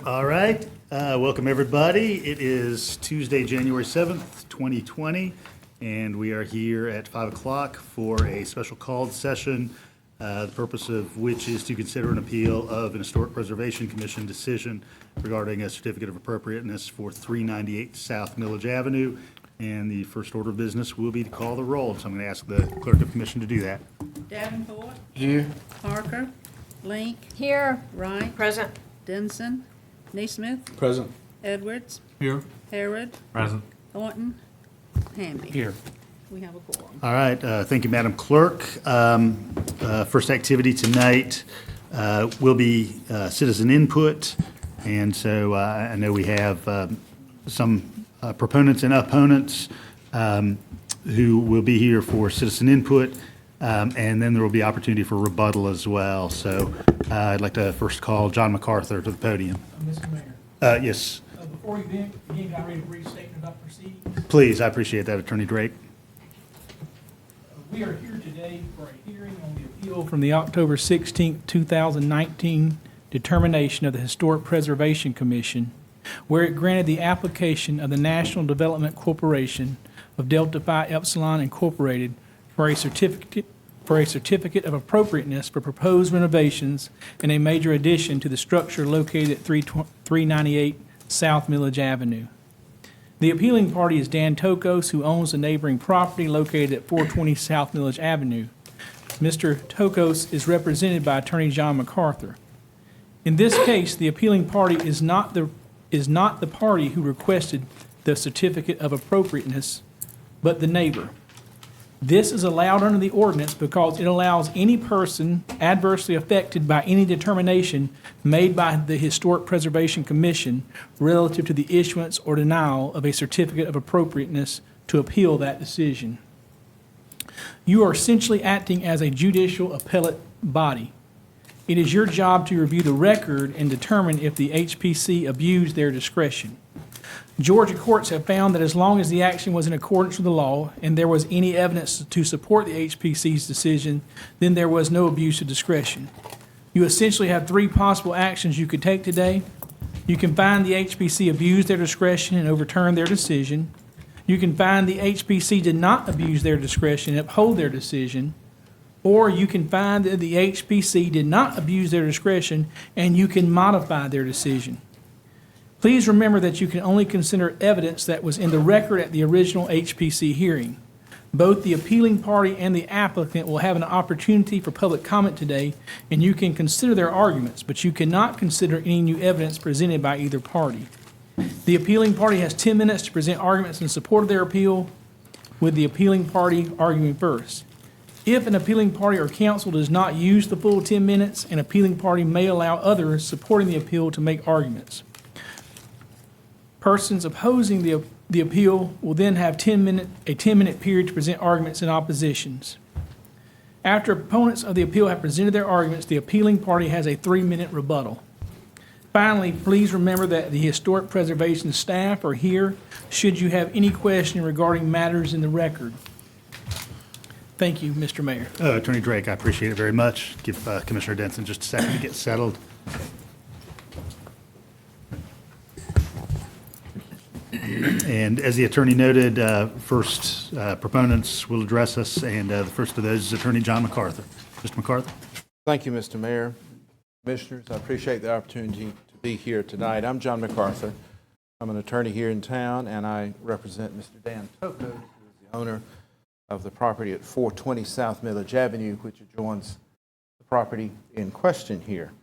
All right, welcome everybody. It is Tuesday, January 7th, 2020, and we are here at 5 o'clock for a special called session, the purpose of which is to consider an appeal of an Historic Preservation Commission decision regarding a certificate of appropriateness for 398 South Millage Avenue. And the first order of business will be to call the roll. So I'm going to ask the clerk of commission to do that. Davenport. Here. Parker. Link. Here. Wright. Present. Denson. Naismith. Present. Edwards. Here. Harrod. Present. Thornton. Hamby. Here. We have a quorum. All right, thank you, Madam Clerk. First activity tonight will be citizen input. And so I know we have some proponents and opponents who will be here for citizen input. And then there will be opportunity for rebuttal as well. So I'd like to first call John MacArthur to the podium. Mr. Mayor, Yes, before we begin, can I read a brief statement about proceedings? please. I appreciate that, Attorney Drake. We are here today for a hearing on the appeal from the October 16, 2019 determination of the Historic Preservation Commission, where it granted the application of the National Development Corporation of Delta Phi Epsilon Incorporated for a certificate of appropriateness for proposed renovations and a major addition to the structure located at 398 South Millage Avenue. The appealing party is Dan Tokos, who owns the neighboring property located at 420 South Millage Avenue. Mr. Tokos is represented by Attorney John MacArthur. In this case, the appealing party is not the party who requested the certificate of appropriateness, but the neighbor. This is allowed under the ordinance because it allows any person adversely affected by any determination made by the Historic Preservation Commission relative to the issuance or denial of a certificate of appropriateness to appeal that decision. You are essentially acting as a judicial appellate body. It is your job to review the record and determine if the HPC abused their discretion. Georgia courts have found that as long as the action was in accordance with the law and there was any evidence to support the HPC's decision, then there was no abuse of discretion. You essentially have three possible actions you could take today. You can find the HPC abused their discretion and overturn their decision. You can find the HPC did not abuse their discretion and uphold their decision. Or you can find that the HPC did not abuse their discretion and you can modify their decision. Please remember that you can only consider evidence that was in the record at the original HPC hearing. Both the appealing party and the applicant will have an opportunity for public comment today, and you can consider their arguments, but you cannot consider any new evidence presented by either party. The appealing party has 10 minutes to present arguments in support of their appeal, with the appealing party arguing first. If an appealing party or counsel does not use the full 10 minutes, an appealing party may allow others supporting the appeal to make arguments. Persons opposing the appeal will then have a 10-minute period to present arguments and oppositions. After opponents of the appeal have presented their arguments, the appealing party has a 3-minute rebuttal. Finally, please remember that the Historic Preservation staff are here should you have any question regarding matters in the record. Thank you, Mr. Mayor. Attorney Drake, I appreciate it very much. Give Commissioner Denson just a second to get settled. And as the attorney noted, first proponents will address us, and the first of those is Attorney John MacArthur. Mr. MacArthur. Thank you, Mr. Mayor. Commissioners, I appreciate the opportunity to be here tonight. I'm John MacArthur. I'm an attorney here in town, and I represent Mr. Dan Tokos, who is the owner of the property at 420 South Millage Avenue, which adjoins the property in question here.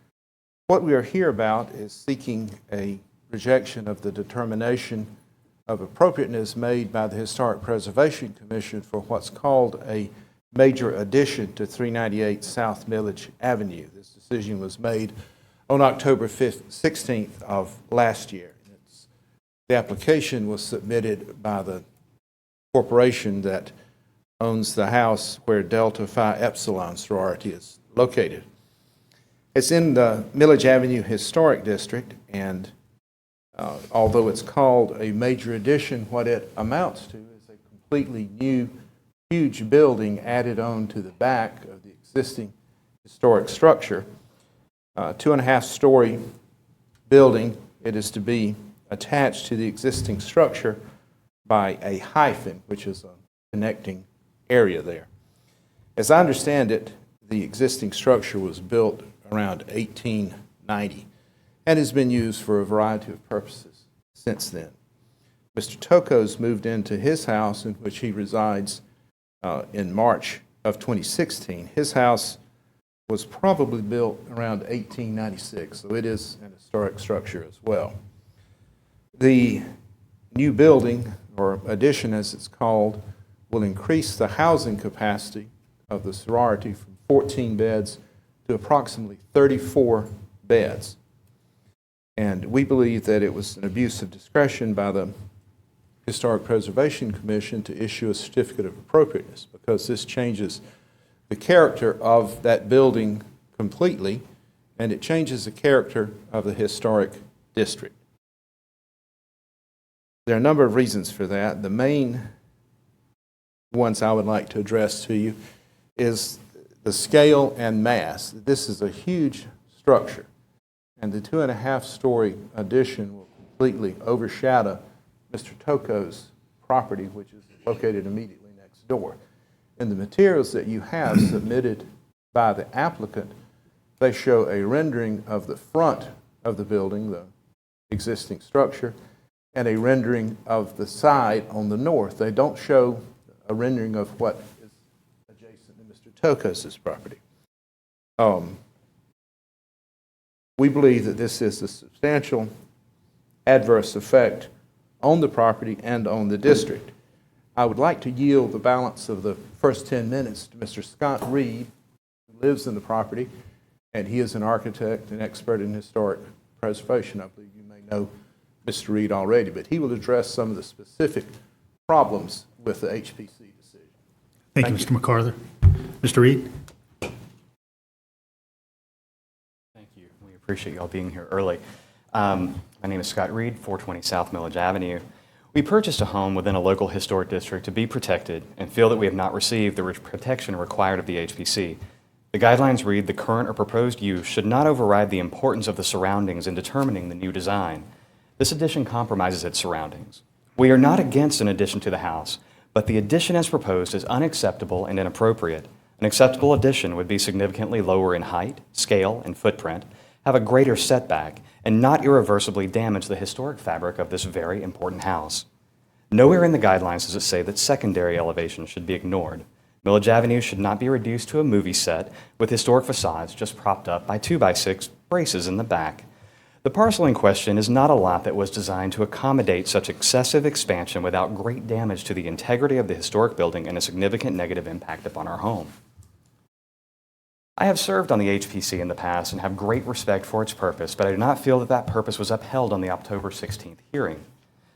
What we are here about is seeking a rejection of the determination of appropriateness made by the Historic Preservation Commission for what's called a major addition to 398 South Millage Avenue. This decision was made on October 16th of last year. The application was submitted by the corporation that owns the house where Delta Phi Epsilon sorority is located. It's in the Millage Avenue Historic District, and although it's called a major addition, what it amounts to is a completely new, huge building added on to the back of the existing historic structure. 2.5-story building it is to be attached to the existing structure by a hyphen, which is a connecting area there. As I understand it, the existing structure was built around 1890 and has been used for a variety of purposes since then. Mr. Toko's moved into his house, in which he resides, in March of 2016. His house was probably built around 1896, so it is an historic structure as well. The new building, or addition as it's called, will increase the housing capacity of the sorority from 14 beds to approximately 34 beds. And we believe that it was an abuse of discretion by the Historic Preservation Commission to issue a certificate of appropriateness, because this changes the character of that building completely, and it changes the character of the historic district. There are a number of reasons for that. The main ones I would like to address to you is the scale and mass. This is a huge structure, and the 2.5-story addition will completely overshadow Mr. Toko's property, which is located immediately next door. In the materials that you have submitted by the applicant, they show a rendering of the front of the building, the existing structure, and a rendering of the side on the north. They don't show a rendering of what is adjacent to Mr. Toko's property. We believe that this is a substantial adverse effect on the property and on the district. I would like to yield the balance of the first 10 minutes to Mr. Scott Reed, who lives in the property, and he is an architect and expert in historic preservation. I believe you may know Mr. Reed already, but he will address some of the specific problems with the HPC decision. Thank you, Mr. MacArthur. Mr. Reed? Thank you. We appreciate you all being here early. My name is Scott Reed, 420 South Millage Avenue. We purchased a home within a local historic district to be protected and feel that we have not received the protection required of the HPC. The guidelines read, the current or proposed use should not override the importance of the surroundings in determining the new design. This addition compromises its surroundings. We are not against an addition to the house, but the addition as proposed is unacceptable and inappropriate. An acceptable addition would be significantly lower in height, scale, and footprint, have a greater setback, and not irreversibly damage the historic fabric of this very important house. Nowhere in the guidelines does it say that secondary elevation should be ignored. Millage Avenue should not be reduced to a movie set with historic facades just propped up by 2x6 braces in the back. The parcel in question is not a lot that was designed to accommodate such excessive expansion without great damage to the integrity of the historic building and a significant negative impact upon our home. I have served on the HPC in the past and have great respect for its purpose, but I do not feel that that purpose was upheld on the October 16th hearing.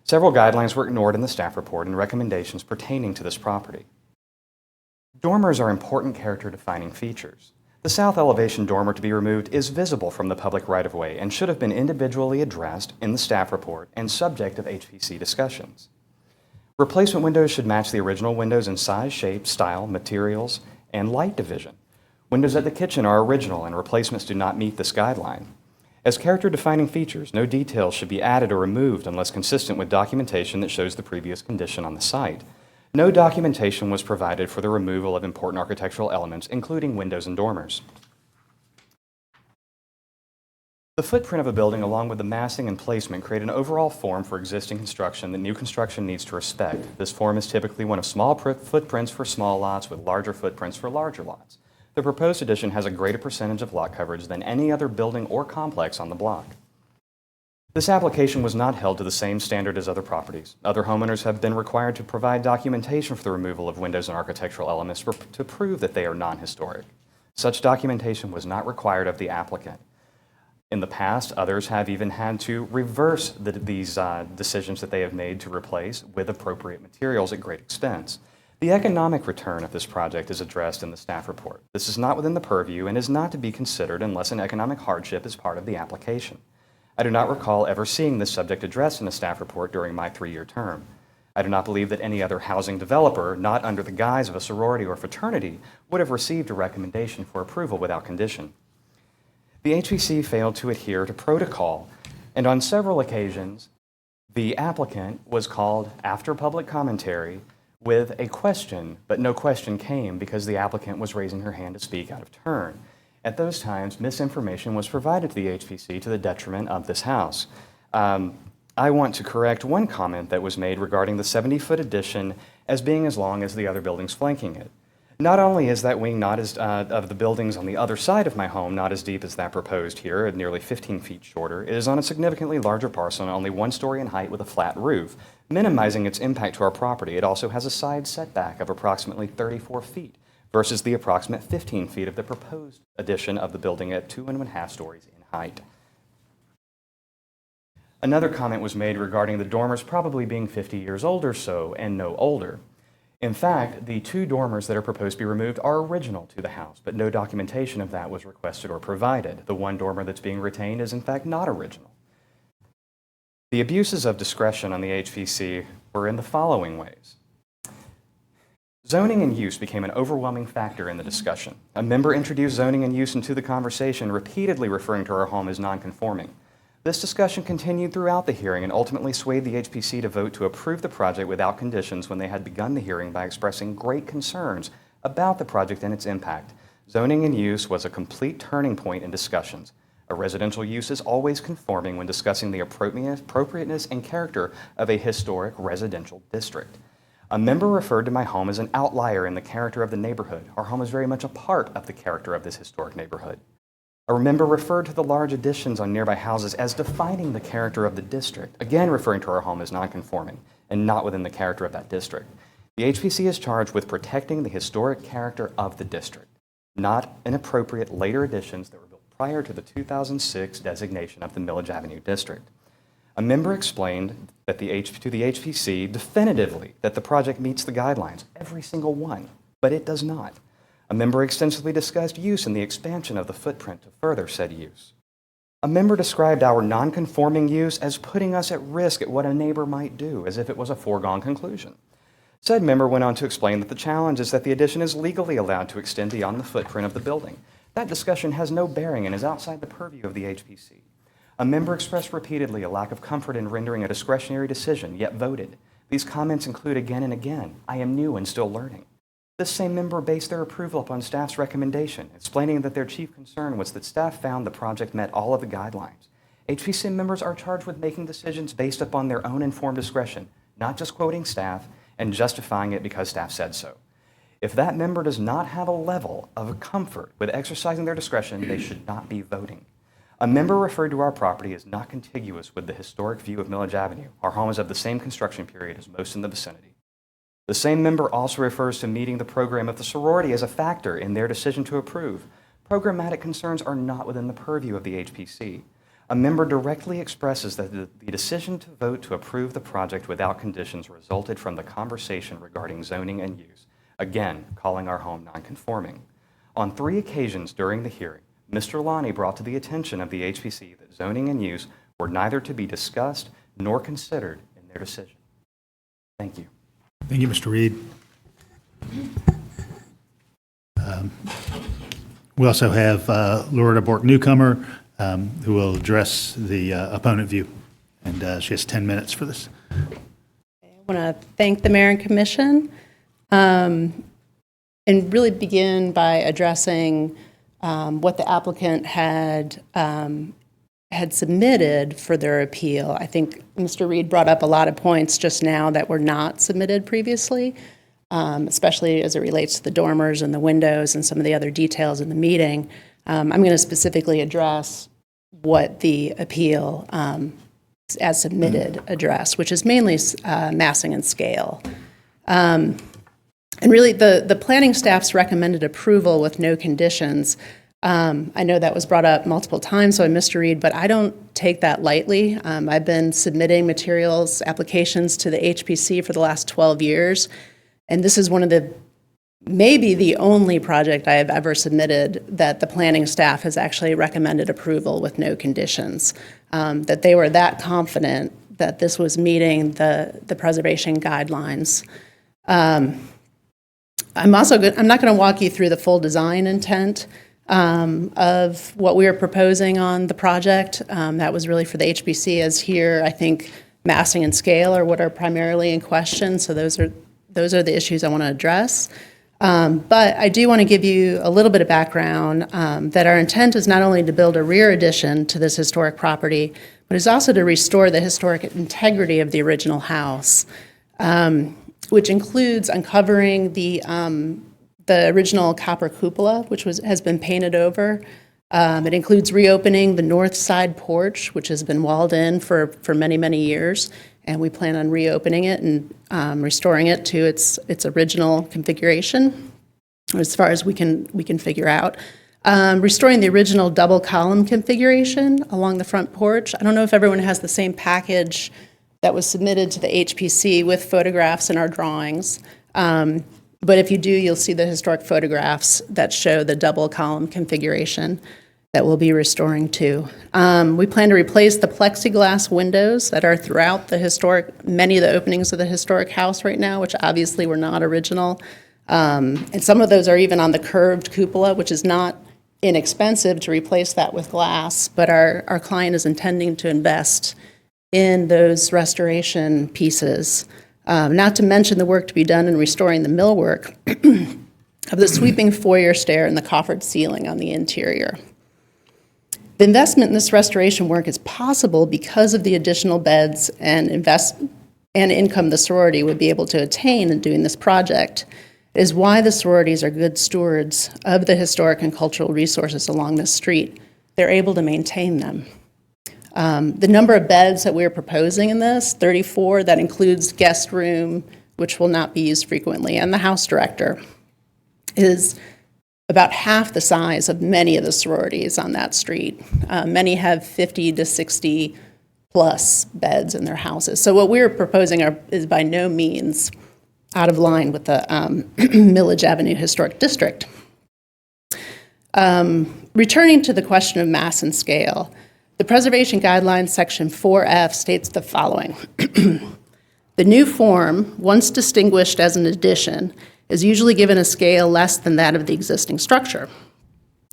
Several guidelines were ignored in the staff report and recommendations pertaining to this property. Dormers are important character-defining features. The south elevation dormer to be removed is visible from the public right-of-way and should have been individually addressed in the staff report and subject of HPC discussions. Replacement windows should match the original windows in size, shape, style, materials, and light division. Windows at the kitchen are original and replacements do not meet this guideline. As character-defining features, no details should be added or removed unless consistent with documentation that shows the previous condition on the site. No documentation was provided for the removal of important architectural elements, including windows and dormers. The footprint of a building, along with the massing and placement, create an overall form for existing construction that new construction needs to respect. This form is typically one of small footprints for small lots with larger footprints for larger lots. The proposed addition has a greater percentage of lot coverage than any other building or complex on the block. This application was not held to the same standard as other properties. Other homeowners have been required to provide documentation for the removal of windows and architectural elements to prove that they are non-historic. Such documentation was not required of the applicant. In the past, others have even had to reverse these decisions that they have made to replace with appropriate materials at great expense. The economic return of this project is addressed in the staff report. This is not within the purview and is not to be considered unless an economic hardship is part of the application. I do not recall ever seeing this subject addressed in a staff report during my 3-year term. I do not believe that any other housing developer, not under the guise of a sorority or fraternity, would have received a recommendation for approval without condition. The HPC failed to adhere to protocol And on several occasions, the applicant was called after public commentary with a question, but no question came because the applicant was raising her hand to speak out of turn. At those times, misinformation was provided to the HPC to the detriment of this house. I want to correct one comment that was made regarding the 70-foot addition as being as long as the other buildings flanking it. Not only is that wing not as, of the buildings on the other side of my home not as deep as that proposed here, at nearly 15 feet shorter, it is on a significantly larger parcel and only 1 story in height with a flat roof, minimizing its impact to our property. It also has a side setback of approximately 34 feet versus the approximate 15 feet of the proposed addition of the building at 2.5 stories in height. Another comment was made regarding the dormers probably being 50 years old or so and no older. In fact, the 2 dormers that are proposed to be removed are original to the house, but no documentation of that was requested or provided. The 1 dormer that's being retained is in fact not original. The abuses of discretion on the HPC were in the following ways. Zoning and use became an overwhelming factor in the discussion. A member introduced zoning and use into the conversation, repeatedly referring to our home as non-conforming. This discussion continued throughout the hearing and ultimately swayed the HPC to vote to approve the project without conditions when they had begun the hearing by expressing great concerns about the project and its impact. Zoning and use was a complete turning point in discussions. A residential use is always conforming when discussing the appropriateness and character of a historic residential district. A member referred to my home as an outlier in the character of the neighborhood. Our home is very much a part of the character of this historic neighborhood. A member referred to the large additions on nearby houses as defining the character of the district, again referring to our home as non-conforming and not within the character of that district. The HPC is charged with protecting the historic character of the district, not inappropriate later additions that were built prior to the 2006 designation of the Millage Avenue district. A member explained that to the HPC definitively that the project meets the guidelines, every single one, but it does not. A member extensively discussed use and the expansion of the footprint to further said use. A member described our non-conforming use as putting us at risk at what a neighbor might do, as if it was a foregone conclusion. Said member went on to explain that the challenge is that the addition is legally allowed to extend beyond the footprint of the building. That discussion has no bearing and is outside the purview of the HPC. A member expressed repeatedly a lack of comfort in rendering a discretionary decision, yet voted. These comments include again and again, "I am new and still learning." This same member based their approval upon staff's recommendation, explaining that their chief concern was that staff found the project met all of the guidelines. HPC members are charged with making decisions based upon their own informed discretion, not just quoting staff and justifying it because staff said so. If that member does not have a level of comfort with exercising their discretion, they should not be voting. A member referred to our property as not contiguous with the historic view of Millage Avenue. Our home is of the same construction period as most in the vicinity. The same member also refers to meeting the program of the sorority as a factor in their decision to approve. Programmatic concerns are not within the purview of the HPC. A member directly expresses that the decision to vote to approve the project without conditions resulted from the conversation regarding zoning and use, again, calling our home non-conforming. On 3 occasions during the hearing, Mr. Lonnie brought to the attention of the HPC that zoning and use were neither to be discussed nor considered in their decision. Thank you. Thank you, Mr. Reed. We also have Loretta Bork-Newcomer, who will address the opponent view, and she has 10 minutes for this. I want to thank the Mayor and Commission and really begin by addressing what the applicant had submitted for their appeal. I think Mr. Reed brought up a lot of points just now that were not submitted previously, especially as it relates to the dormers and the windows and some of the other details in the meeting. I'm going to specifically address what the appeal as submitted addressed, which is mainly massing and scale. And really, the planning staff's recommended approval with no conditions. I know that was brought up multiple times, so I missed a read, but I don't take that lightly. I've been submitting materials, applications to the HPC for the last 12 years, and this is one of the, maybe the only project I have ever submitted that the planning staff has actually recommended approval with no conditions, that they were that confident that this was meeting the preservation guidelines. I'm not going to walk you through the full design intent. of what we were proposing on the project. That was really for the HPC, as here, I think massing and scale are what are primarily in question, so those are the issues I want to address. But I do want to give you a little bit of background that our intent is not only to build a rear addition to this historic property, but is also to restore the historic integrity of the original house, which includes uncovering the original copper cupola, which has been painted over. It includes reopening the north side porch, which has been walled in for many, many years, and we plan on reopening it and restoring it to its original configuration, as far as we can figure out. Restoring the original double column configuration along the front porch. I don't know if everyone has the same package that was submitted to the HPC with photographs in our drawings. But if you do, you'll see the historic photographs that show the double column configuration that we'll be restoring to. We plan to replace the plexiglass windows that are throughout many of the openings of the historic house right now, which obviously were not original. And some of those are even on the curved cupola, which is not inexpensive to replace that with glass, but our client is intending to invest in those restoration pieces. Not to mention the work to be done in restoring the millwork of the sweeping foyer stair and the coffered ceiling on the interior. The investment in this restoration work is possible because of the additional beds and income the sorority would be able to attain in doing this project. It is why the sororities are good stewards of the historic and cultural resources along this street. They're able to maintain them. The number of beds that we're proposing in this, 34, that includes guest room, which will not be used frequently, and the house director, is about half the size of many of the sororities on that street. Many have 50 to 60 plus beds in their houses. So what we're proposing is by no means out of line with the Millage Avenue Historic District. Returning to the question of mass and scale, the Preservation Guidelines Section 4F states the following. The new form, once distinguished as an addition, is usually given a scale less than that of the existing structure.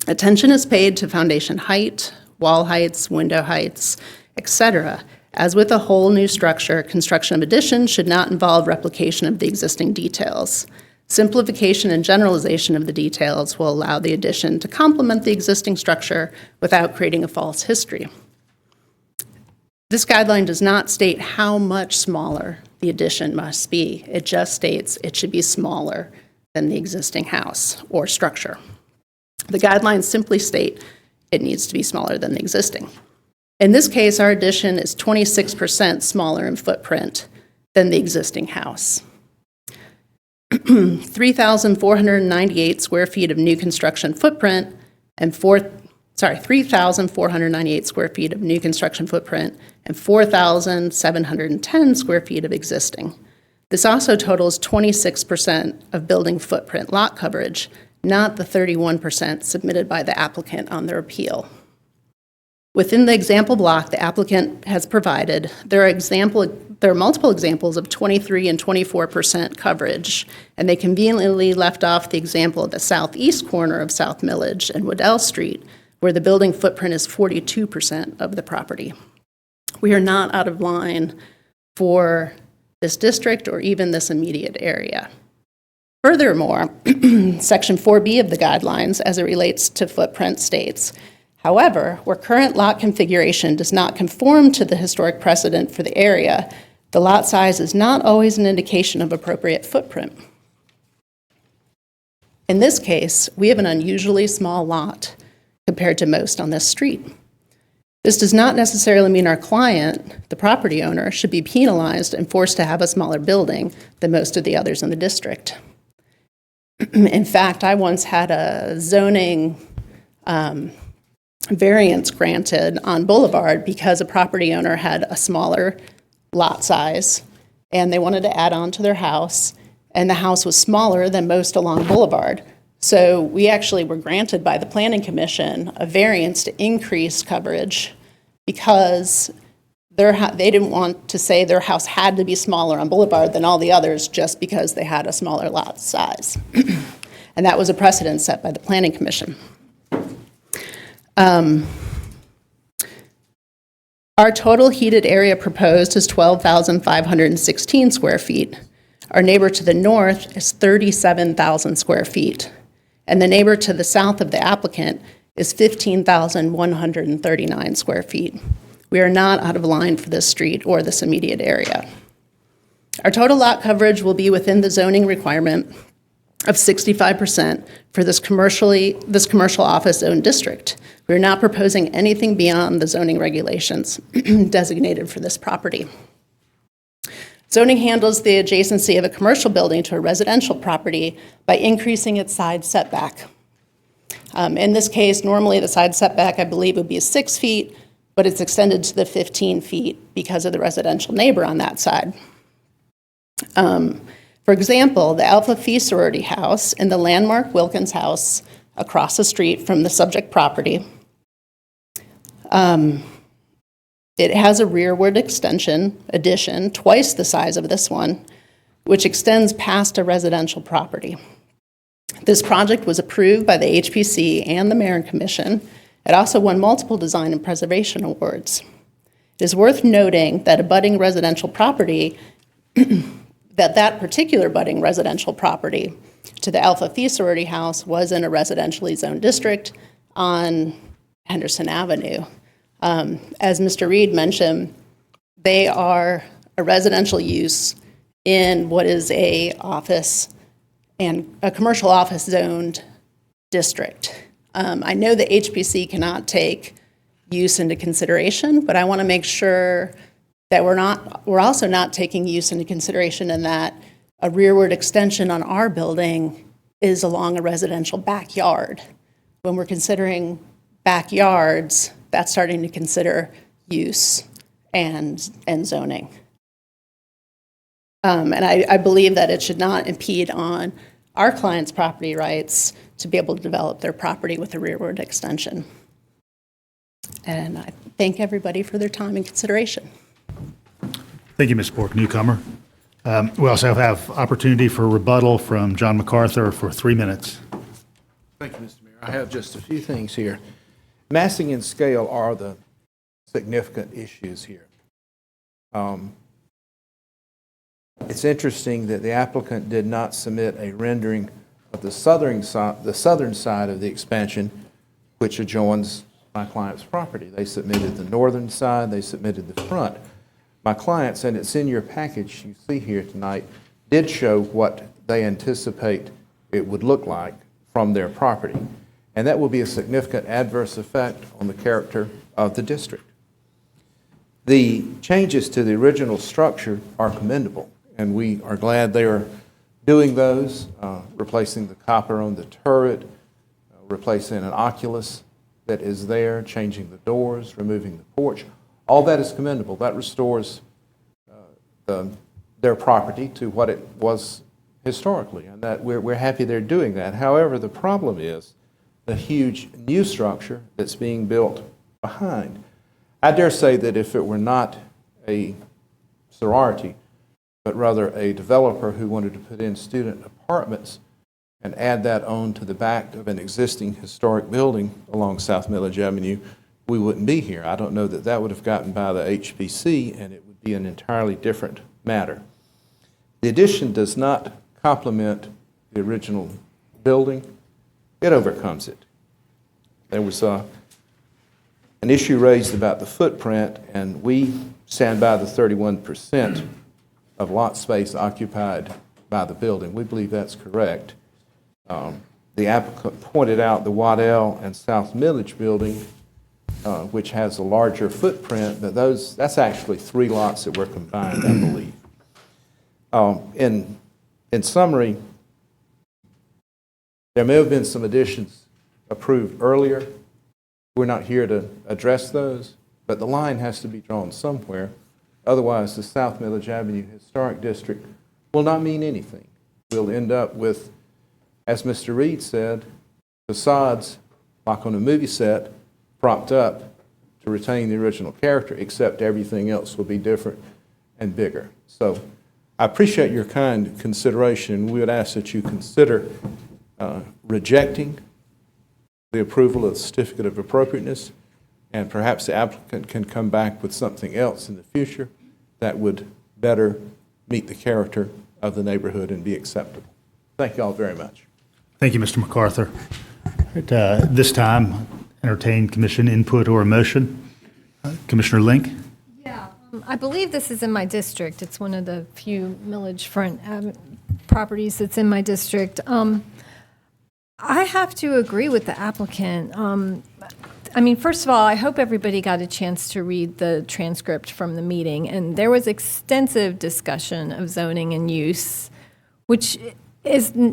Attention is paid to foundation height, wall heights, window heights, etc. As with a whole new structure, construction of addition should not involve replication of the existing details. Simplification and generalization of the details will allow the addition to complement the existing structure without creating a false history. This guideline does not state how much smaller the addition must be. It just states it should be smaller than the existing house or structure. The guidelines simply state it needs to be smaller than the existing. In this case, our addition is 26% smaller in footprint than the existing house. 3,498 square feet of new construction footprint and 3,498 square feet of new construction footprint and 4,710 square feet of existing. This also totals 26% of building footprint lot coverage, not the 31% submitted by the applicant on their appeal. Within the example block the applicant has provided, there are multiple examples of 23 and 24% coverage, and they conveniently left off the example of the southeast corner of South Millage and Waddell Street, where the building footprint is 42% of the property. We are not out of line for this district or even this immediate area. Furthermore, Section 4B of the guidelines, as it relates to footprint, states, however, where current lot configuration does not conform to the historic precedent for the area, the lot size is not always an indication of appropriate footprint. In this case, we have an unusually small lot compared to most on this street. This does not necessarily mean our client, the property owner, should be penalized and forced to have a smaller building than most of the others in the district. In fact, I once had a zoning variance granted on Boulevard because a property owner had a smaller lot size and they wanted to add on to their house, and the house was smaller than most along Boulevard. So we actually were granted by the Planning Commission a variance to increase coverage because they didn't want to say their house had to be smaller on Boulevard than all the others just because they had a smaller lot size. And that was a precedent set by the Planning Commission. Our total heated area proposed is 12,516 square feet. Our neighbor to the north is 37,000 square feet. And the neighbor to the south of the applicant is 15,139 square feet. We are not out of line for this street or this immediate area. Our total lot coverage will be within the zoning requirement of 65% for this commercial office zone district. We're not proposing anything beyond the zoning regulations designated for this property. Zoning handles the adjacency of a commercial building to a residential property by increasing its side setback. In this case, normally the side setback, I believe, would be 6 feet, but it's extended to the 15 feet because of the residential neighbor on that side. For example, the Alpha Phi sorority house and the landmark Wilkins house across the street from the subject property, it has a rearward addition twice the size of this one, which extends past a residential property. This project was approved by the HPC and the Marin Commission. It also won multiple design and preservation awards. It is worth noting that a budding residential property that particular budding residential property to the Alpha Phi sorority house was in a residentially zoned district on Henderson Avenue. As Mr. Reed mentioned, they are a residential use in what is a office and a commercial office zoned district. I know the HPC cannot take use into consideration, but I want to make sure that we're also not taking use into consideration in that a rearward extension on our building is along a residential backyard. When we're considering backyards, that's starting to consider use and zoning. And I believe that it should not impede on our clients' property rights to be able to develop their property with a rearward extension. And I thank everybody for their time and consideration. Thank you, Ms. Bork, newcomer. We also have opportunity for rebuttal from John MacArthur for 3 minutes. Thank you, Mr. Mayor. I have just a few things here. Massing and scale are the significant issues here. It's interesting that the applicant did not submit a rendering of the southern side of the expansion, which adjoins my client's property. They submitted the northern side, they submitted the front. My clients, and it's in your package you see here tonight, did show what they anticipate it would look like from their property. And that will be a significant adverse effect on the character of the district. The changes to the original structure are commendable, and we are glad they are doing those, replacing the copper on the turret, replacing an oculus that is there, changing the doors, removing the porch. All that is commendable. That restores their property to what it was historically, and that we're happy they're doing that. However, the problem is the huge new structure that's being built behind. I dare say that if it were not a sorority, but rather a developer who wanted to put in student apartments and add that on to the back of an existing historic building along South Millage Avenue, we wouldn't be here. I don't know that that would have gotten by the HPC, and it would be an entirely different matter. The addition does not complement the original building. It overcomes it. There was an issue raised about the footprint, and we stand by the 31% of lot space occupied by the building. We believe that's correct. The applicant pointed out the Waddell and South Millage building, which has a larger footprint, but that's actually 3 lots that were combined, I believe. In summary, there may have been some additions approved earlier. We're not here to address those, but the line has to be drawn somewhere. Otherwise, the South Millage Avenue Historic District will not mean anything. We'll end up with, as Mr. Reed said, facades, like on a movie set, propped up to retain the original character, except everything else will be different and bigger. So I appreciate your kind consideration. We would ask that you consider rejecting the approval of the certificate of appropriateness, and perhaps the applicant can come back with something else in the future that would better meet the character of the neighborhood and be acceptable. Thank you all very much. Thank you, Mr. MacArthur. At this time, entertain commission input or a motion. Commissioner Link? Yeah, I believe this is in my district. It's one of the few millage front properties that's in my district. I have to agree with the applicant. I mean, first of all, I hope everybody got a chance to read the transcript from the meeting, and there was extensive discussion of zoning and use, which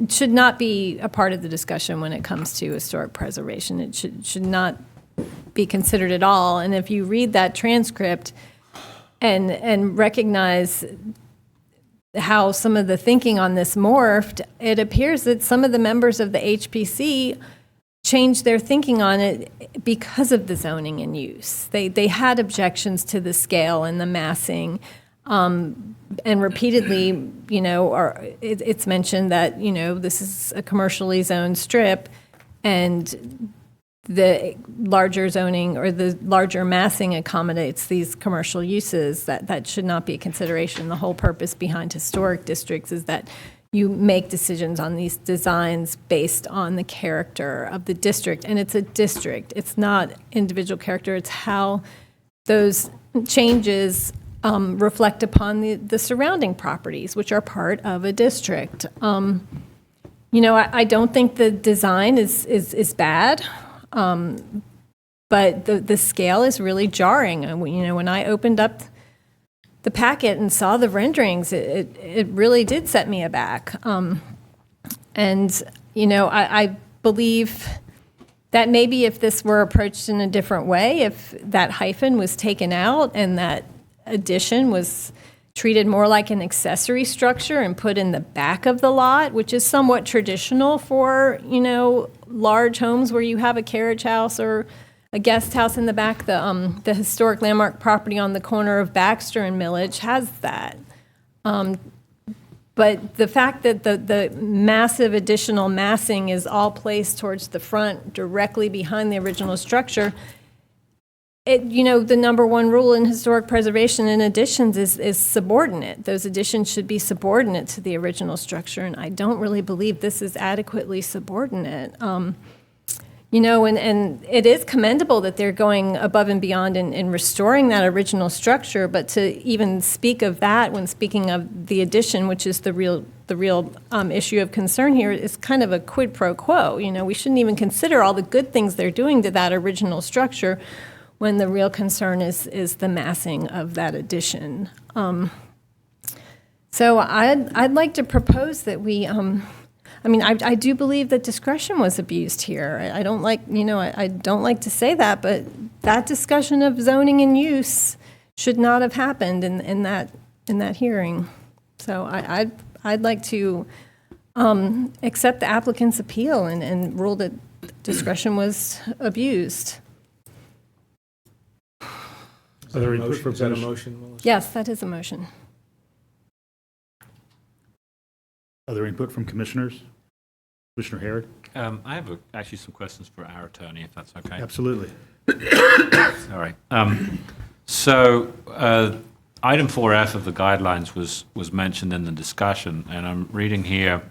should not be a part of the discussion when it comes to historic preservation. It should not be considered at all. And if you read that transcript and recognize how some of the thinking on this morphed, it appears that some of the members of the HPC changed their thinking on it because of the zoning and use. They had objections to the scale and the massing. And repeatedly, it's mentioned that, this is a commercially zoned strip, and the larger zoning or the larger massing accommodates these commercial uses. That should not be a consideration. The whole purpose behind historic districts is that you make decisions on these designs based on the character of the district. And it's a district. It's not individual character. It's how those changes reflect upon the surrounding properties, which are part of a district. I don't think the design is bad, but the scale is really jarring. And when I opened up the packet and saw the renderings, it really did set me aback. I believe that maybe if this were approached in a different way, if that hyphen was taken out and that addition was treated more like an accessory structure and put in the back of the lot, which is somewhat traditional for, large homes where you have a carriage house or a guest house in the back. The historic landmark property on the corner of Baxter and Millage has that. But the fact that the massive additional massing is all placed towards the front, directly behind the original structure, the number one rule in historic preservation in additions is subordinate. Those additions should be subordinate to the original structure, and I don't really believe this is adequately subordinate. And it is commendable that they're going above and beyond in restoring that original structure, but to even speak of that when speaking of the addition, which is the real issue of concern here, is kind of a quid pro quo. We shouldn't even consider all the good things they're doing to that original structure when the real concern is the massing of that addition. So I'd like to propose that we, I do believe that discretion was abused here. I don't like to say that, but that discussion of zoning and use should not have happened in that hearing. So I'd like to accept the applicant's appeal and rule that discretion was abused. Is that a motion, Melissa? Yes, that is a motion. Other input from commissioners? Commissioner Harrod? I have actually some questions for our attorney, if that's okay. Absolutely. All right. So item 4F of the guidelines was mentioned in the discussion, and I'm reading here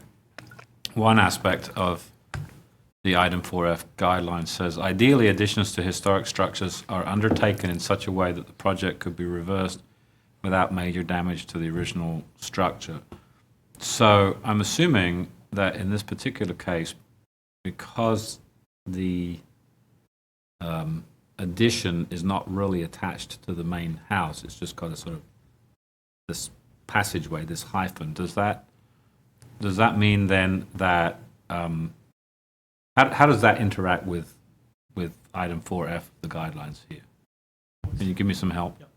one aspect of the item 4F guidelines says, ideally, additions to historic structures are undertaken in such a way that the project could be reversed without major damage to the original structure. So I'm assuming that in this particular case, because the addition is not really attached to the main house, it's just got a sort of this passageway, this hyphen. Does that mean then that how does that interact with item 4F of the guidelines here? Can you give me some help? Yep.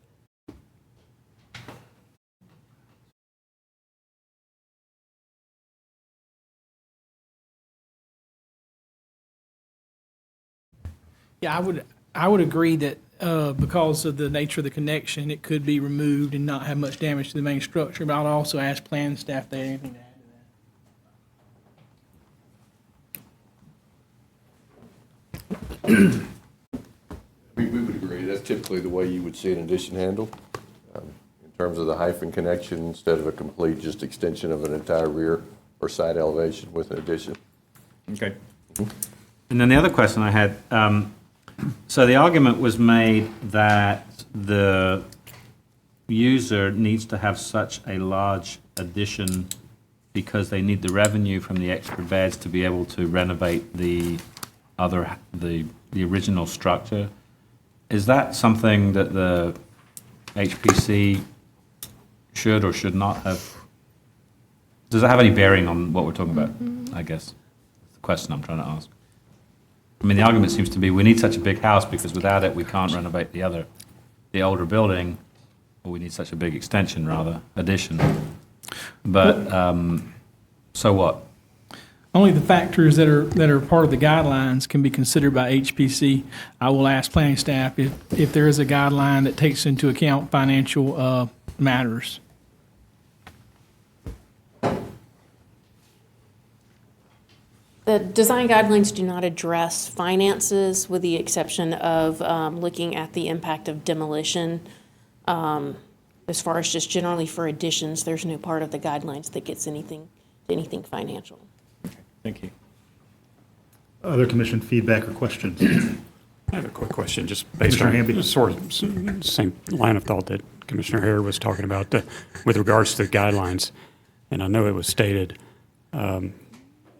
Yeah, I would agree that because of the nature of the connection, it could be removed and not have much damage to the main structure, but I'll also ask planning staff if they have anything to add to that. We would agree. That's typically the way you would see an addition handled, in terms of the hyphen connection instead of a complete just extension of an entire rear or side elevation with an addition. Okay. And then the other question I had, so the argument was made that the user needs to have such a large addition because they need the revenue from the extra beds to be able to renovate the original structure. Is that something that the HPC should or should not have? Does it have any bearing on what we're talking about? I guess that's the question I'm trying to ask. I mean, the argument seems to be we need such a big house because without it we can't renovate the older building, or we need such a big extension, rather, addition. But, so what? Only the factors that are part of the guidelines can be considered by HPC. I will ask planning staff if there is a guideline that takes into account financial matters. The design guidelines do not address finances with the exception of looking at the impact of demolition. As far as just generally for additions, there's no part of the guidelines that gets anything financial. Thank you. Other commission feedback or questions? I have a quick question, just based Commissioner on Hamby. sort of same line of thought that Commissioner Hare was talking about with regards to the guidelines. And I know it was stated, and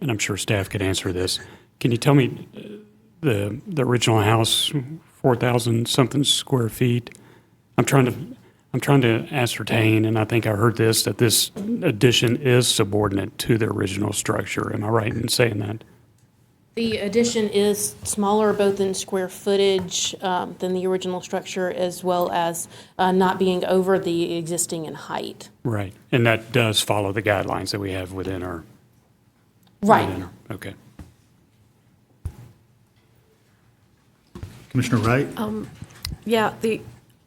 I'm sure staff could answer this. Can you tell me the original house, 4,000 something square feet? I'm trying to ascertain, and I think I heard this, that this addition is subordinate to the original structure. Am I right in saying that? The addition is smaller both in square footage than the original structure, as well as not being over the existing in height. Right. And that does follow the guidelines that we have within our. Right. Okay. Commissioner Wright? Yeah,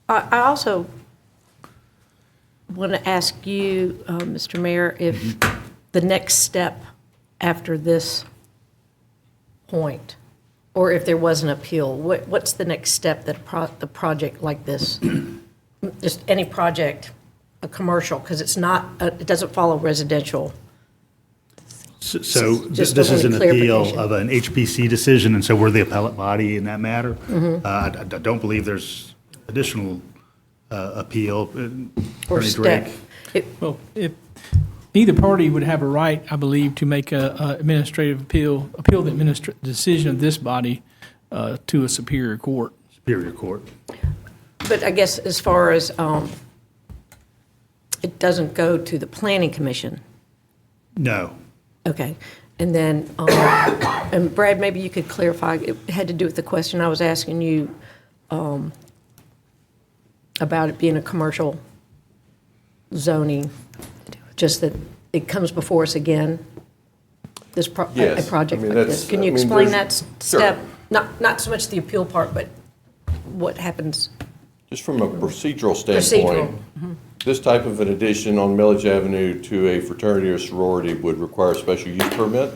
I also want to ask you, Mr. Mayor, if the next step after this point, or if there was an appeal, what's the next step that the project like this, just any project, a commercial, because it's not, it doesn't follow residential. So Just this is a an clarification. appeal of an HPC decision, and so we're the appellate body in that matter. I don't believe there's additional appeal. Or Attorney step. Drake? Well, if either party would have a right, I believe, to make a administrative appeal the decision of this body to a superior court. Superior Court. But I guess as far as, it doesn't go to the planning commission. No. Okay. And then, and Brad, maybe you could clarify, it had to do with the question I was asking you about it being a commercial zoning, just that it comes before us again, this a Yes. project I mean, like this. that's- Can you I mean, explain there's- that Sure. step? Not so much the appeal part, but what happens? Just from a procedural standpoint, this type of an addition on Millage Avenue to a fraternity or sorority would require a special use permit.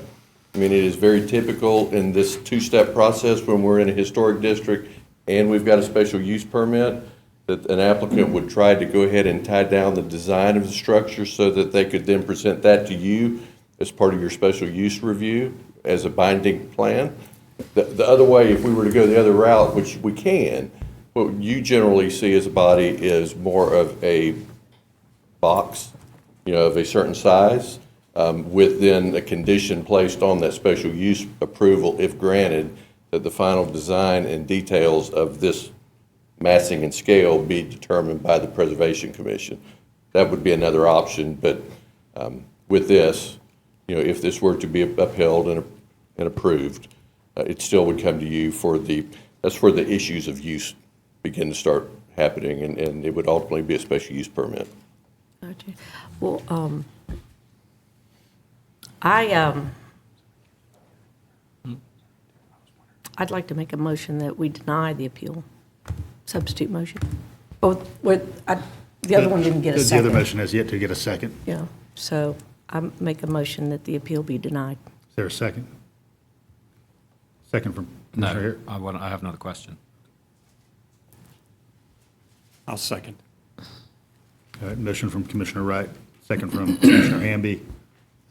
I mean, it is very typical in this two-step process when we're in a historic district and we've got a special use permit, that an applicant would try to go ahead and tie down the design of the structure so that they could then present that to you as part of your special use review as a binding plan. The other way, if we were to go the other route, which we can, what you generally see as a body is more of a box, of a certain size, with then a condition placed on that special use approval, if granted, that the final design and details of this massing and scale be determined by the Preservation Commission. That would be another option, but with this, if this were to be upheld and approved, it still would come to you that's where the issues of use begin to start happening, and it would ultimately be a special use permit. Gotcha. Well, I'd like to make a motion that we deny the appeal. Substitute motion. The other one didn't get a The second. other motion has yet to get a second. Yeah, so I make a motion that the appeal be denied. Is there a second? Second from Commissioner No, Hare? I have another question. I'll second. All right, motion from Commissioner Wright, second from Commissioner Hamby.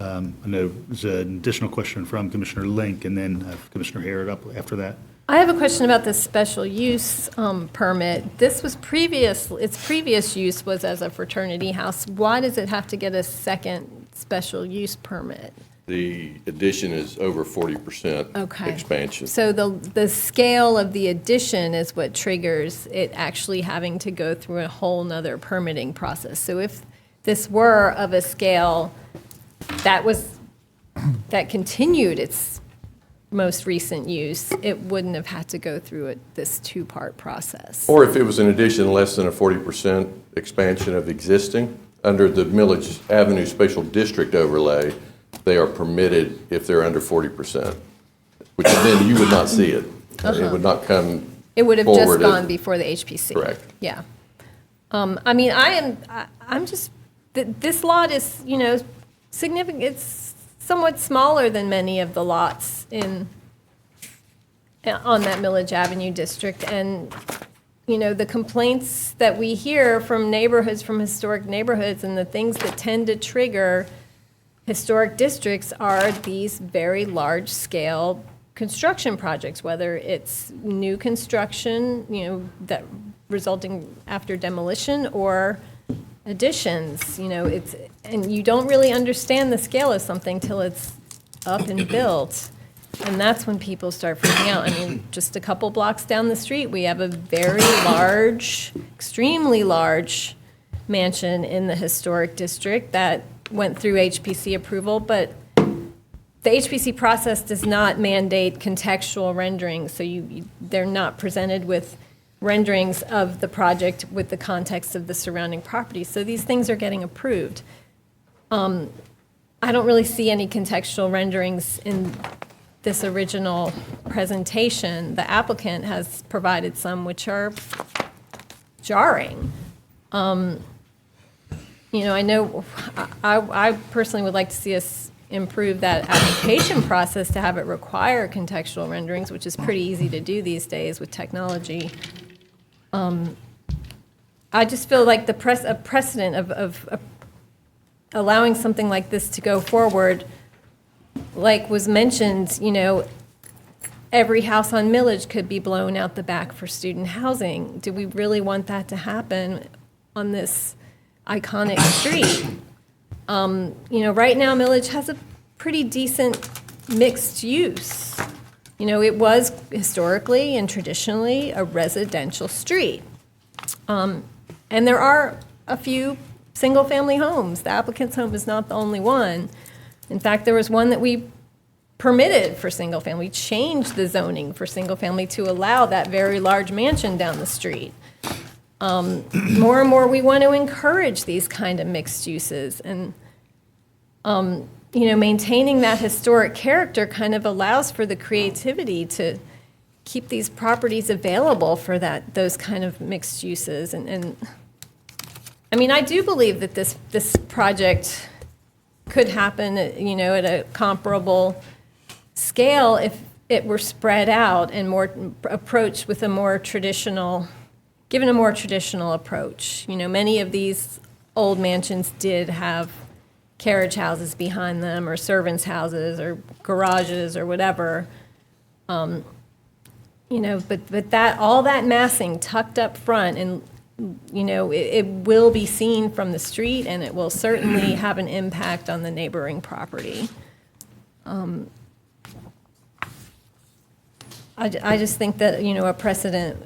I know there's an additional question from Commissioner Link, and then Commissioner Hare up after that. I have a question about the special use permit. This was its previous use was as a fraternity house. Why does it have to get a second special use permit? The addition is over 40% Okay. expansion. So the scale of the addition is what triggers it actually having to go through a whole nother permitting process. So if this were of a scale that continued its most recent use, it wouldn't have had to go through this two-part process. Or if it was an addition less than a 40% expansion of existing, under the Millage Avenue Special District overlay, they are permitted if they're under 40%, which then you would not see it. It would not come It would have just forward gone as- before the HPC. Correct. Yeah. I mean, I'm just, this lot is, significant, it's somewhat smaller than many of the lots on that Millage Avenue district. And, the complaints that we hear from neighborhoods, from historic neighborhoods, and the things that tend to trigger historic districts are these very large-scale construction projects, whether it's new construction, that resulting after demolition, or additions, and you don't really understand the scale of something till it's up and built. And that's when people start freaking out. I mean, just a couple blocks down the street, we have a very large, extremely large mansion in the historic district that went through HPC approval, but the HPC process does not mandate contextual renderings, so they're not presented with renderings of the project with the context of the surrounding property. So these things are getting approved. I don't really see any contextual renderings in this original presentation. The applicant has provided some which are jarring. I know I personally would like to see us improve that application process to have it require contextual renderings, which is pretty easy to do these days with technology. I just feel like a precedent of allowing something like this to go forward, like was mentioned, every house on Millage could be blown out the back for student housing. Do we really want that to happen on this iconic street? Right now Millage has a pretty decent mixed use. It was historically and traditionally a residential street. And there are a few single-family homes. The applicant's home is not the only one. In fact, there was one that we permitted for single-family. We changed the zoning for single-family to allow that very large mansion down the street. More and more, we want to encourage these kind of mixed uses. And, maintaining that historic character kind of allows for the creativity to keep these properties available for those kind of mixed uses. And I mean, I do believe that this project could happen, at a comparable scale if it were spread out and more approached with given a more traditional approach. Many of these old mansions did have carriage houses behind them, or servants' houses, or garages, or whatever. But all that massing tucked up front, and it will be seen from the street, and it will certainly have an impact on the neighboring property. I just think that, a precedent,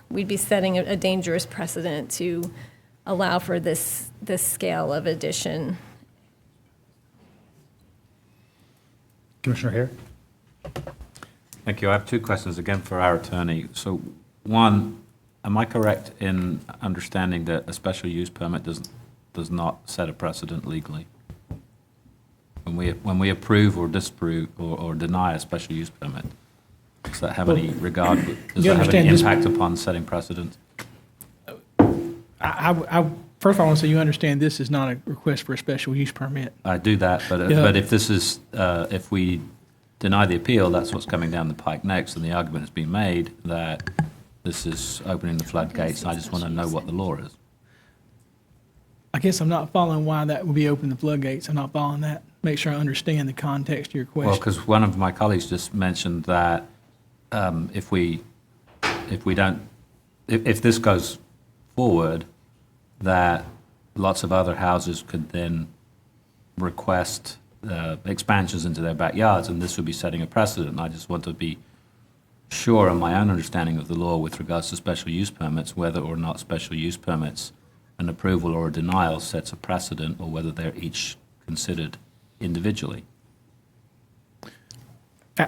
we'd be setting a dangerous precedent to allow for this scale of addition. Commissioner Hare? Thank you. I have two questions again for our attorney. So one, am I correct in understanding that a special use permit does not set a precedent legally? When we approve or disapprove or deny a special use permit, does that have any regard, does You that have any understand this- impact upon setting precedents? First of all, I want to say you understand this is not a request for a special use permit. I do that, but Yeah. but if this is, if we deny the appeal, that's what's coming down the pike next, and the argument has been made that this is opening the floodgates, and I just want to know what the law is. I guess I'm not following why that would be open the floodgates. I'm not following that. Make sure I understand the context of your question. Well, because one of my colleagues just mentioned that if this goes forward, that lots of other houses could then request expansions into their backyards, and this would be setting a precedent. And I just want to be sure on my own understanding of the law with regards to special use permits, whether or not special use permits, an approval or a denial sets a precedent, or whether they're each considered individually.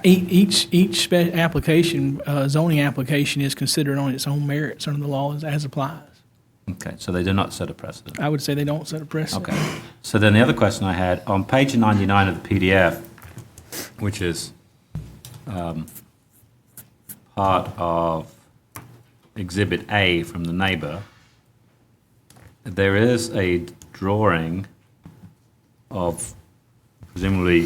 Each application, zoning application is considered on its own merits under the law as applies. Okay, so they do not set a precedent. I would say they don't set a precedent. Okay. So then the other question I had, on page 99 of the PDF, which is part of Exhibit A from the neighbor, there is a drawing of presumably,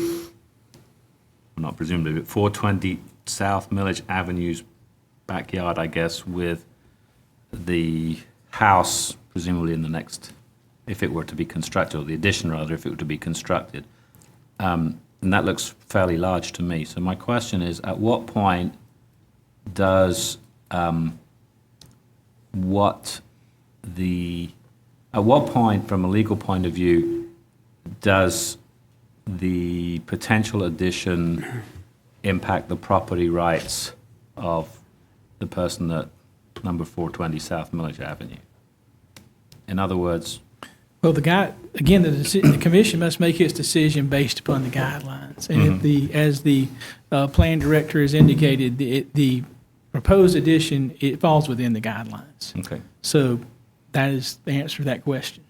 not presumably, but 420 South Millage Avenue's backyard, I guess, with the house presumably in the next, if it were to be constructed, or the addition rather, if it were to be constructed. And that looks fairly large to me. So my question is, at what point does, at what point, from a legal point of view, does the potential addition impact the property rights of the person at number 420 South Millage Avenue? In other words, Well, the commission must make its decision based upon the guidelines. And as the plan director has indicated, the proposed addition, it falls within the guidelines. okay. So that is the answer to that question.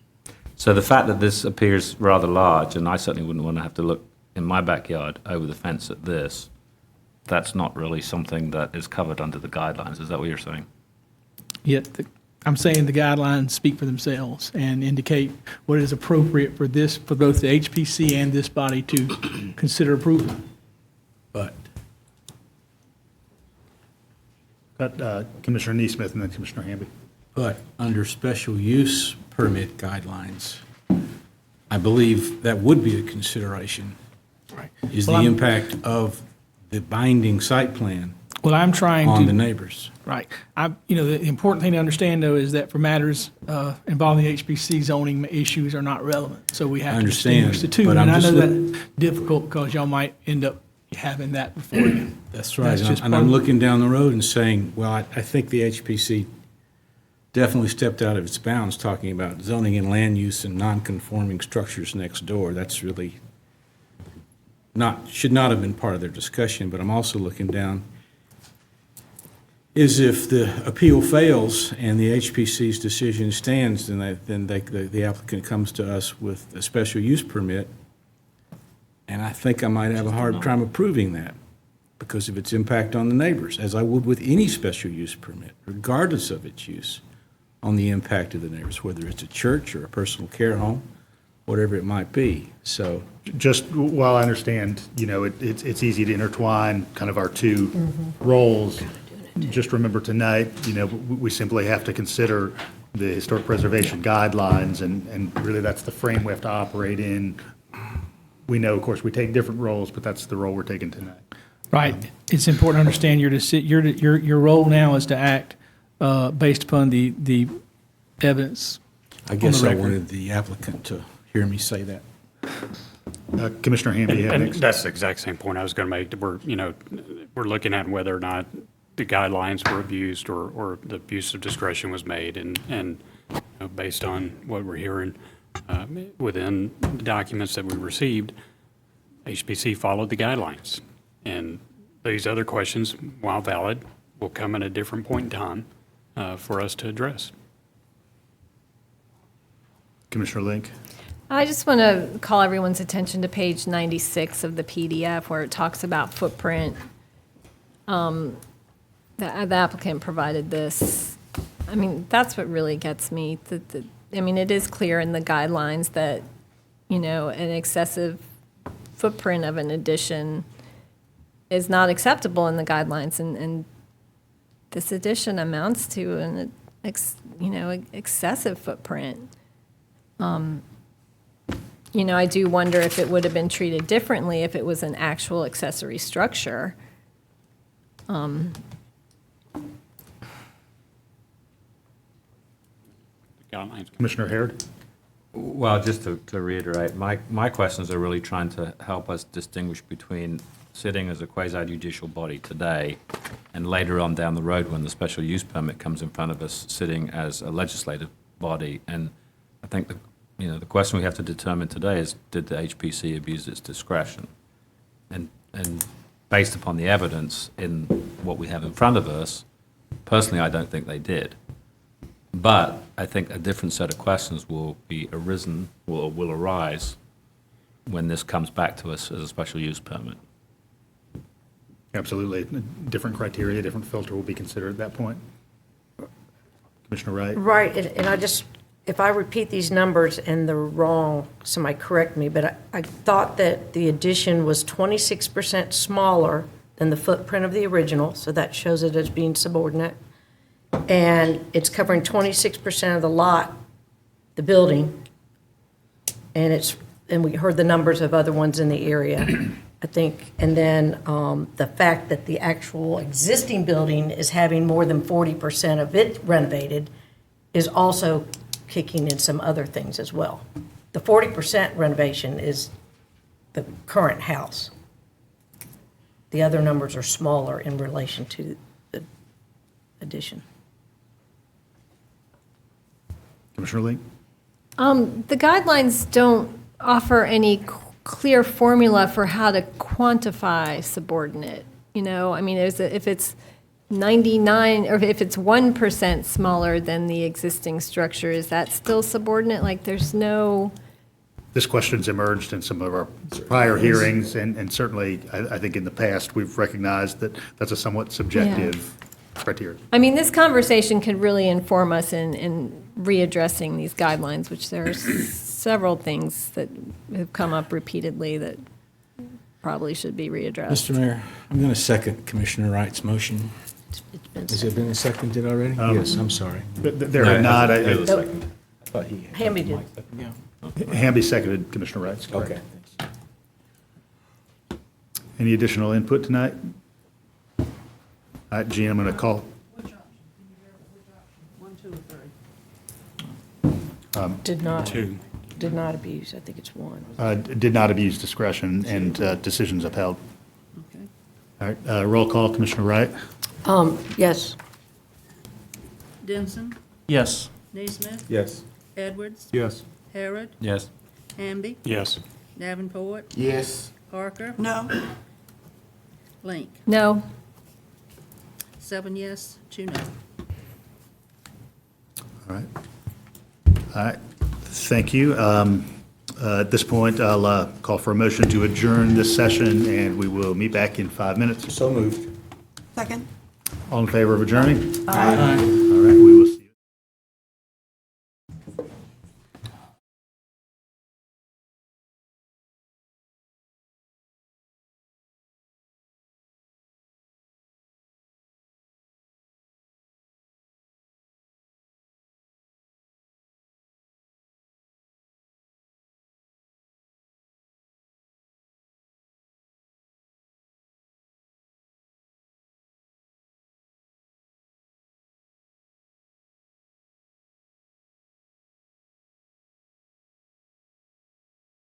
So the fact that this appears rather large, and I certainly wouldn't want to have to look in my backyard over the fence at this, that's not really something that is covered under the guidelines. Is that what you're saying? Yet, I'm saying the guidelines speak for themselves and indicate what is appropriate for both the HPC and this body to consider approval. But. Got Commissioner Neesmith and then Commissioner Hamby. But under special use permit guidelines, I believe that would be a consideration, Right. is Well, the I'm- impact of the binding site plan Well, I'm trying on the to, neighbors. right. The important thing to understand, though, is that for matters involving HPC, zoning issues are not relevant. So we have to understand, distinguish the two. but And I'm I just know that's difficult because y'all might end up having that before you. That's right. That's just And part I'm of- looking down the road and saying, well, I think the HPC definitely stepped out of its bounds talking about zoning and land use and non-conforming structures next door. That's really should not have been part of their discussion, but I'm also looking down, is if the appeal fails and the HPC's decision stands, then the applicant comes to us with a special use permit, and I think I might have a hard time approving that because of its impact on the neighbors, as I would with any special use permit, regardless of its use, on the impact of the neighbors, whether it's a church or a personal care home, whatever it might be. So, Just while I understand, it's easy to intertwine kind of our two roles. Just remember tonight, we simply have to consider the historic preservation guidelines, and really that's the frame we have to operate in. We know, of course, we take different roles, but that's the role we're taking tonight. Right. It's important to understand your role now is to act based upon the evidence. I guess on the I record. wanted the applicant to hear me say that. Commissioner Hamby, you have And next. that's the exact same point I was going to make. We're looking at whether or not the guidelines were abused or the abuse of discretion was made. And based on what we're hearing within the documents that we received, HPC followed the guidelines. And these other questions, while valid, will come at a different point in time for us to address. Commissioner Link. I just want to call everyone's attention to page 96 of the PDF where it talks about footprint. The applicant provided this. I mean, that's what really gets me. It is clear in the guidelines that, an excessive footprint of an addition is not acceptable in the guidelines, and this addition amounts to an, excessive footprint. I do wonder if it would have been treated differently if it was an actual accessory structure. Guidelines. Commissioner Harrod? Well, just to reiterate, my questions are really trying to help us distinguish between sitting as a quasi-judicial body today and later on down the road when the special use permit comes in front of us, sitting as a legislative body. And I think the question we have to determine today is, did the HPC abuse its discretion? And based upon the evidence in what we have in front of us, personally, I don't think they did. But I think a different set of questions will arise when this comes back to us as a special use permit. Absolutely. Different criteria, different filter will be considered at that point. Commissioner Wright? Right, and I just, if I repeat these numbers and they're wrong, somebody correct me, but I thought that the addition was 26% smaller than the footprint of the original, so that shows it as being subordinate. And it's covering 26% of the lot, the building, and we heard the numbers of other ones in the area, I think. And then the fact that the actual existing building is having more than 40% of it renovated is also kicking in some other things as well. The 40% renovation is the current house. The other numbers are smaller in relation to the addition. Commissioner Lee? The guidelines don't offer any clear formula for how to quantify subordinate. If it's 99, or if it's 1% smaller than the existing structure, is that still subordinate? Like, there's no... This question's emerged in some of our prior hearings, and certainly, I think in the past, we've recognized that that's a somewhat subjective criteria. This conversation could really inform us in readdressing these guidelines, which there are several things that have come up repeatedly that probably should be readdressed. Mr. Mayor, I'm going to second Commissioner Wright's motion. Has it been seconded already? Yes, I'm sorry. There have not. Hamby did. Hamby seconded Commissioner Wright's. Okay. Any additional input tonight? All right, Gene, I'm going to call. Which option? Can you verify which one, 2, or 3? Did not. Two. Did not abuse, I think it's one. Did not abuse discretion and decisions upheld. Okay. All right, roll call, Commissioner Wright? Yes. Denson? Yes. Naismith? Yes. Edwards? Yes. Harrod? Yes. Hamby? Yes. Davenport? Yes. Parker? No. Link? No. 7 yes, 2 no. All right. All right, thank you. At this point, I'll call for a motion to adjourn this session, and we will meet back in 5 minutes. So moved. Second. All in favor of adjourning? Aye.